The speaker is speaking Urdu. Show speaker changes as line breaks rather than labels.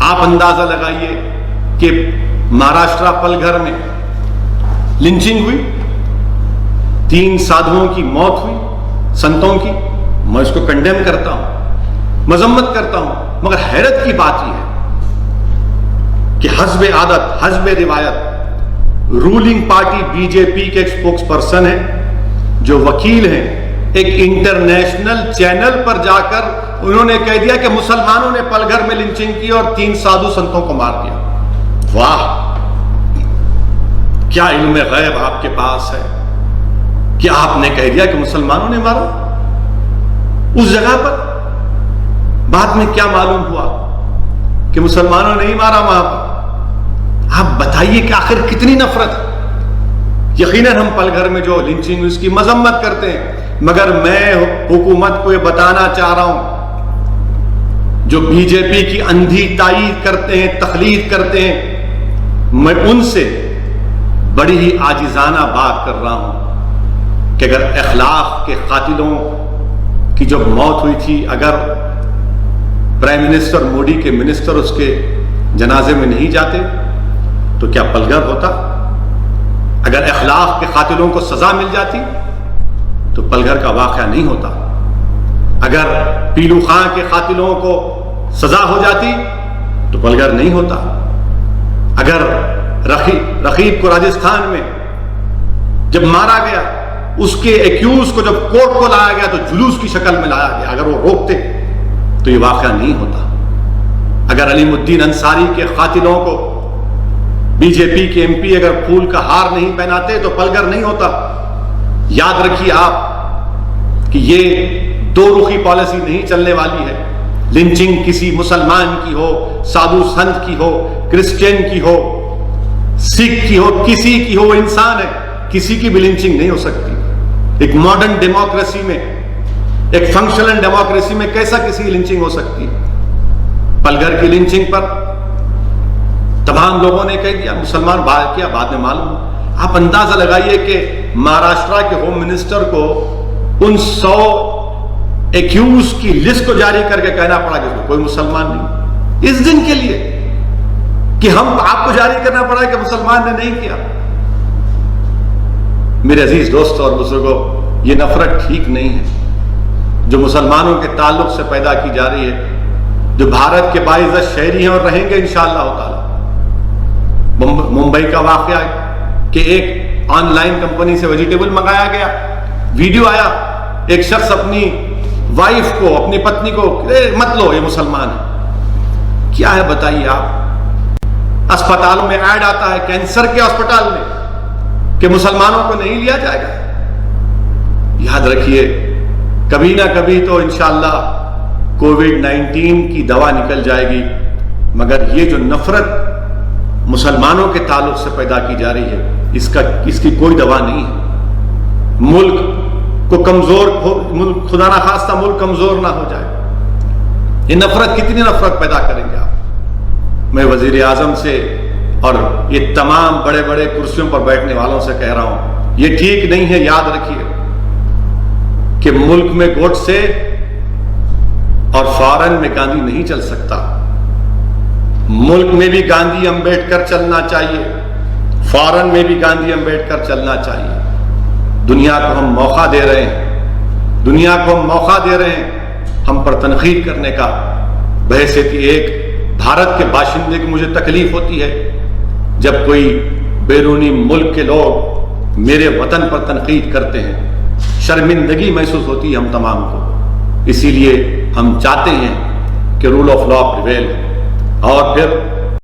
آپ اندازہ لگائیے کہ مہاراشٹرا پلگھر میں لنچنگ ہوئی، 3 سادھوؤں کی موت ہوئی، سنتوں کی. میں اس کو کنڈیم کرتا ہوں، مذمت کرتا ہوں، مگر حیرت کی بات یہ ہے کہ حسب عادت، حسب روایت، رولنگ پارٹی بی جے پی کے ایک اسپوکس پرسن ہیں جو وکیل ہیں، ایک انٹرنیشنل چینل پر جا کر انہوں نے کہہ دیا کہ مسلمانوں نے پلگھر میں لنچنگ کی اور 3 سادھو سنتوں کو مار دیا. واہ، کیا علم غیب آپ کے پاس ہے کہ آپ نے کہہ دیا کہ مسلمانوں نے مارا اس جگہ پر. بعد میں کیا معلوم ہوا کہ مسلمانوں نے نہیں مارا وہاں پر. آپ بتائیے کہ آخر کتنی نفرت ہے. یقیناً ہم پلگھر میں جو لنچنگ اس کی مذمت کرتے ہیں، مگر میں حکومت کو یہ بتانا چاہ رہا ہوں جو بی جے پی کی اندھی تائید کرتے ہیں، تقلید کرتے ہیں، میں ان سے بڑی ہی عاجزانہ بات کر رہا ہوں کہ اگر اخلاق کے قاتلوں کی جو موت ہوئی تھی، اگر پرائم منسٹر مودی کے منسٹر اس کے جنازے میں نہیں جاتے تو کیا پلگھر ہوتا؟ اگر اخلاق کے قاتلوں کو سزا مل جاتی تو پلگھر کا واقعہ نہیں ہوتا. اگر پیلو خان کے قاتلوں کو سزا ہو جاتی تو پلگھر نہیں ہوتا. اگر رقیب کو راجستھان میں جب مارا گیا، اس کے ایکیوز کو جب کورٹ کو لایا گیا تو جلوس کی شکل میں لایا گیا، اگر وہ روکتے تو یہ واقعہ نہیں ہوتا. اگر علیم الدین انصاری کے قاتلوں کو بی جے پی کے ایم پی اگر پھول کا ہار نہیں پہناتے تو پلگھر نہیں ہوتا. یاد رکھیے آپ کہ یہ 2 رخی پالیسی نہیں چلنے والی ہے. لنچنگ کسی مسلمان کی ہو، سادھو سنت کی ہو، کرسچین کی ہو، سکھ کی ہو، کسی کی ہو، وہ انسان ہے، کسی کی بھی لنچنگ نہیں ہو سکتی. ایک ماڈرن ڈیموکریسی میں، ایک فنکشنل ڈیموکریسی میں کیسا کسی کی لنچنگ ہو سکتی ہے؟ پلگھر کی لنچنگ پر تمام لوگوں نے کہہ دیا مسلمان بات کیا، بعد میں معلوم. آپ اندازہ لگائیے کہ مہاراشٹرا کے ہوم منسٹر کو ان 100 ایکیوز کی لسٹ کو جاری کر کے کہنا پڑا کہ کوئی مسلمان نہیں، اس دن کے لیے کہ ہم آپ کو جاری کرنا پڑا کہ مسلمان نے نہیں کیا. میرے عزیز دوستوں اور بزرگوں، یہ نفرت ٹھیک نہیں ہے جو مسلمانوں کے تعلق سے پیدا کی جا رہی ہے، جو بھارت کے باعزت شہری ہیں اور رہیں گے انشاءاللہ تعالی. ممبئی کا واقعہ ہے کہ ایک آن لائن کمپنی سے ویجیٹیبل منگایا گیا، ویڈیو آیا، ایک شخص اپنی وائف کو، اپنی پتنی کو مت لو یہ مسلمان ہے. کیا ہے بتائیے آپ؟ اسپتالوں میں ایڈ آتا ہے کینسر کے ہسپتال میں کہ مسلمانوں کو نہیں لیا جائے گا. یاد رکھیے کبھی نہ کبھی تو انشاءاللہ کووڈ-19 کی دوا نکل جائے گی، مگر یہ جو نفرت مسلمانوں کے تعلق سے پیدا کی جا رہی ہے اس کی کوئی دوا نہیں ہے. ملک کو کمزور ہو، خدا نہ خواستہ ملک کمزور نہ ہو جائے. یہ نفرت کتنی نفرت پیدا کریں گے آپ؟ میں وزیر اعظم سے اور یہ تمام بڑے بڑے کرسیوں پر بیٹھنے والوں سے کہہ رہا ہوں، یہ ٹھیک نہیں ہے. یاد رکھیے کہ ملک میں گوٹ سے اور فارن میں گاندھی نہیں چل سکتا. ملک میں بھی گاندھی امبیڈکر چلنا چاہیے، فارن میں بھی گاندھی امبیڈکر چلنا چاہیے. دنیا کو ہم موقع دے رہے ہیں، دنیا کو ہم موقع دے رہے ہیں ہم پر تنقید کرنے کا. بحیثیت ایک بھارت کے باشندے کی مجھے تکلیف ہوتی ہے جب کوئی بیرونی ملک کے لوگ میرے وطن پر تنقید کرتے ہیں. شرمندگی محسوس ہوتی ہے ہم تمام کو. اسی لیے ہم چاہتے ہیں کہ رول آف لا پریویل، اور پھر